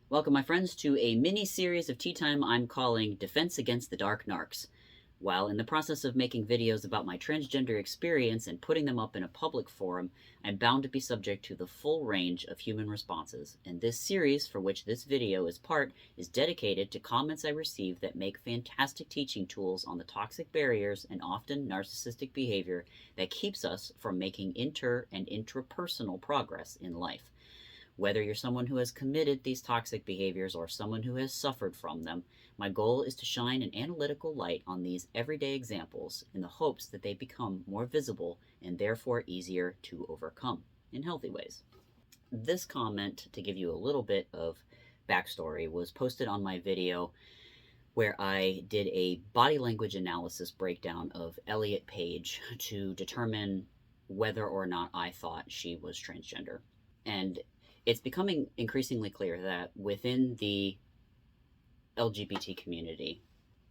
Welcome, my friends, to a mini-series of Tea Time I'm calling Defense Against the Dark Narcs. While in the process of making videos about my transgender experience and putting them up in a public forum, I'm bound to be subject to the full range of human responses, and this series, for which this video is part, is dedicated to comments I receive that make fantastic teaching tools on the toxic barriers and often narcissistic behavior that keeps us from making inter- and intrapersonal progress in life. Whether you're someone who has committed these toxic behaviors or someone who has suffered from them, my goal is to shine an analytical light on these everyday examples in the hopes that they become more visible and therefore easier to overcome in healthy ways. This comment, to give you a little bit of backstory, was posted on my video where I did a body language analysis breakdown of Elliot Page to determine whether or not I thought she was transgender. And it's becoming increasingly clear that within the LGBT community,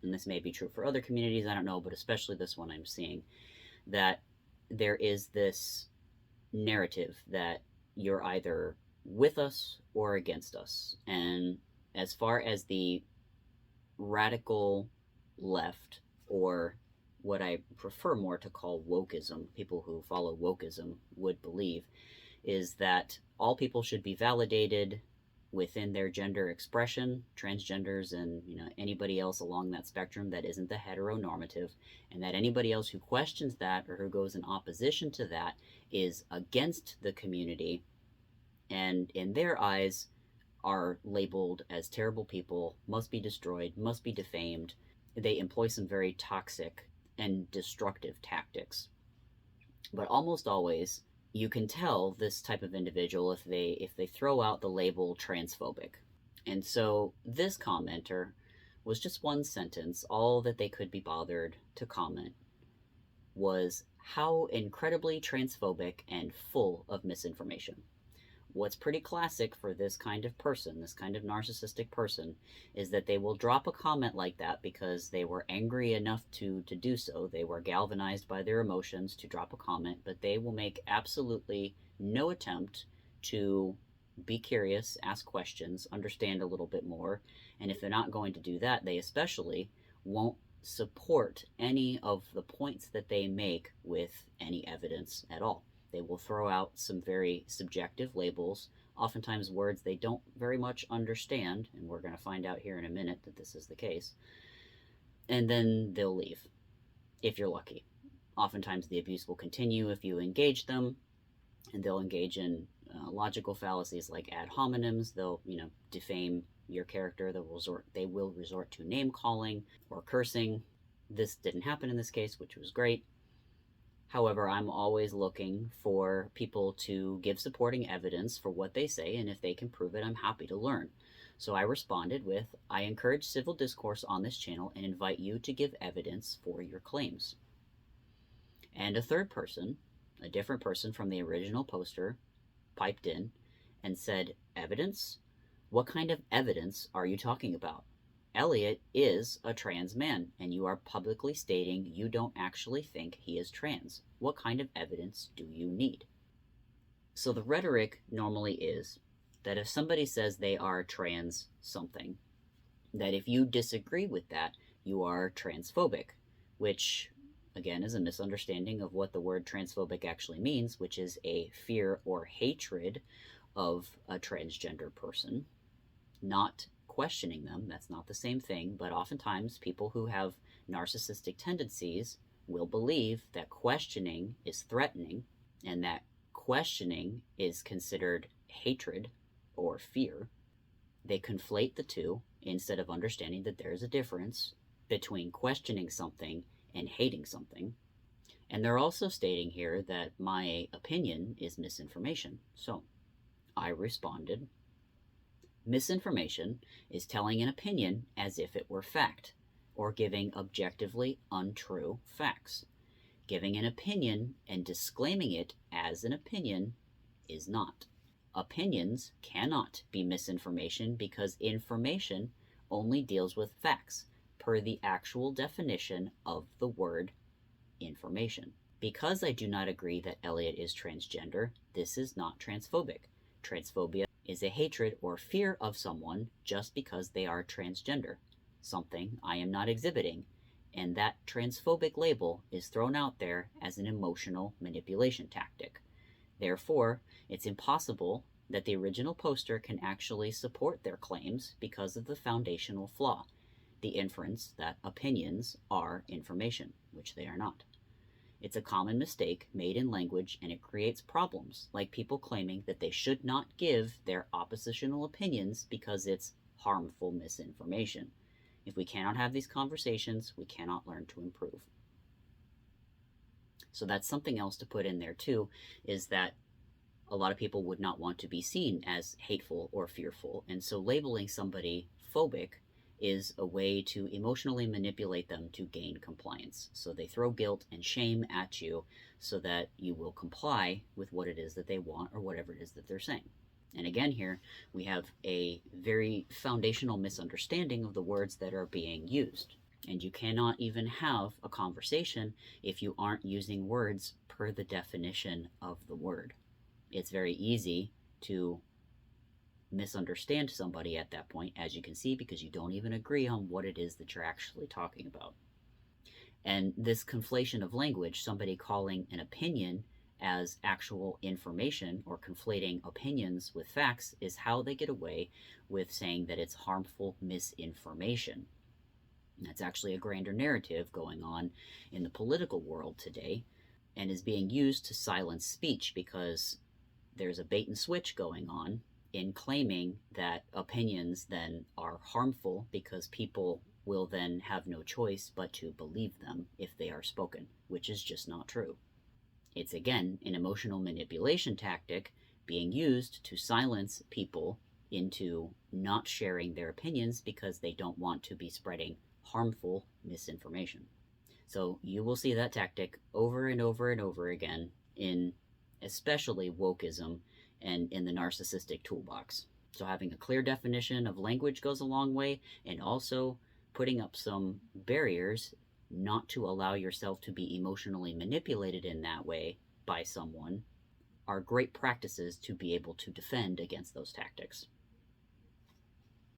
and this may be true for other communities, I don't know, but especially this one I'm seeing, that there is this narrative that you're either with us or against us. And as far as the radical left, or what I prefer more to call wokeism, people who follow wokeism would believe, is that all people should be validated within their gender expression, transgenders and anybody else along that spectrum that isn't the heteronormative, and that anybody else who questions that or who goes in opposition to that is against the community and in their eyes are labeled as terrible people, must be destroyed, must be defamed. They employ some very toxic and destructive tactics. But almost always you can tell this type of individual if they throw out the label transphobic. And so this commenter was just one sentence. All that they could be bothered to comment was how incredibly transphobic and full of misinformation. What's pretty classic for this kind of person, this kind of narcissistic person, is that they will drop a comment like that because they were angry enough to do so. They were galvanized by their emotions to drop a comment, but they will make absolutely no attempt to be curious, ask questions, understand a little bit more. And if they're not going to do that, they especially won't support any of the points that they make with any evidence at all. They will throw out some very subjective labels, oftentimes words they don't very much understand, and we're going to find out here in a minute that this is the case, and then they'll leave, if you're lucky. Oftentimes the abuse will continue if you engage them, and they'll engage in logical fallacies like ad hominems. They'll, defame your character. They will resort to name calling or cursing. This didn't happen in this case, which was great. However, I'm always looking for people to give supporting evidence for what they say, and if they can prove it, I'm happy to learn. So I responded with, I encourage civil discourse on this channel and invite you to give evidence for your claims. And a third person, a different person from the original poster, piped in and said, evidence? What kind of evidence are you talking about? Elliot is a trans man, and you are publicly stating you don't actually think he is trans. What kind of evidence do you need? So the rhetoric normally is that if somebody says they are trans something, that if you disagree with that, you are transphobic, which again is a misunderstanding of what the word transphobic actually means, which is a fear or hatred of a transgender person, not questioning them. That's not the same thing, but oftentimes people who have narcissistic tendencies will believe that questioning is threatening and that questioning is considered hatred or fear. They conflate the two instead of understanding that there's a difference between questioning something and hating something. And they're also stating here that my opinion is misinformation. So I responded, misinformation is telling an opinion as if it were fact, or giving objectively untrue facts. Giving an opinion and disclaiming it as an opinion is not. Opinions cannot be misinformation because information only deals with facts, per the actual definition of the word information. Because I do not agree that Elliot is transgender, this is not transphobic. Transphobia is a hatred or fear of someone just because they are transgender, something I am not exhibiting, and that transphobic label is thrown out there as an emotional manipulation tactic. Therefore, it's impossible that the original poster can actually support their claims because of the foundational flaw, the inference that opinions are information, which they are not. It's a common mistake made in language, and it creates problems, like people claiming that they should not give their oppositional opinions because it's harmful misinformation. If we cannot have these conversations, we cannot learn to improve. So that's something else to put in there too, is that a lot of people would not want to be seen as hateful or fearful, and so labeling somebody phobic is a way to emotionally manipulate them to gain compliance. So they throw guilt and shame at you so that you will comply with what it is that they want or whatever it is that they're saying. And again, here we have a very foundational misunderstanding of the words that are being used. And you cannot even have a conversation if you aren't using words per the definition of the word. It's very easy to misunderstand somebody at that point, as you can see, because you don't even agree on what it is that you're actually talking about. And this conflation of language, somebody calling an opinion as actual information or conflating opinions with facts, is how they get away with saying that it's harmful misinformation. That's actually a grander narrative going on in the political world today and is being used to silence speech, because there's a bait and switch going on in claiming that opinions then are harmful because people will then have no choice but to believe them if they are spoken, which is just not true. It's again an emotional manipulation tactic being used to silence people into not sharing their opinions because they don't want to be spreading harmful misinformation. So you will see that tactic over and over and over again in especially wokeism and in the narcissistic toolbox. So having a clear definition of language goes a long way, and also putting up some barriers not to allow yourself to be emotionally manipulated in that way by someone are great practices to be able to defend against those tactics.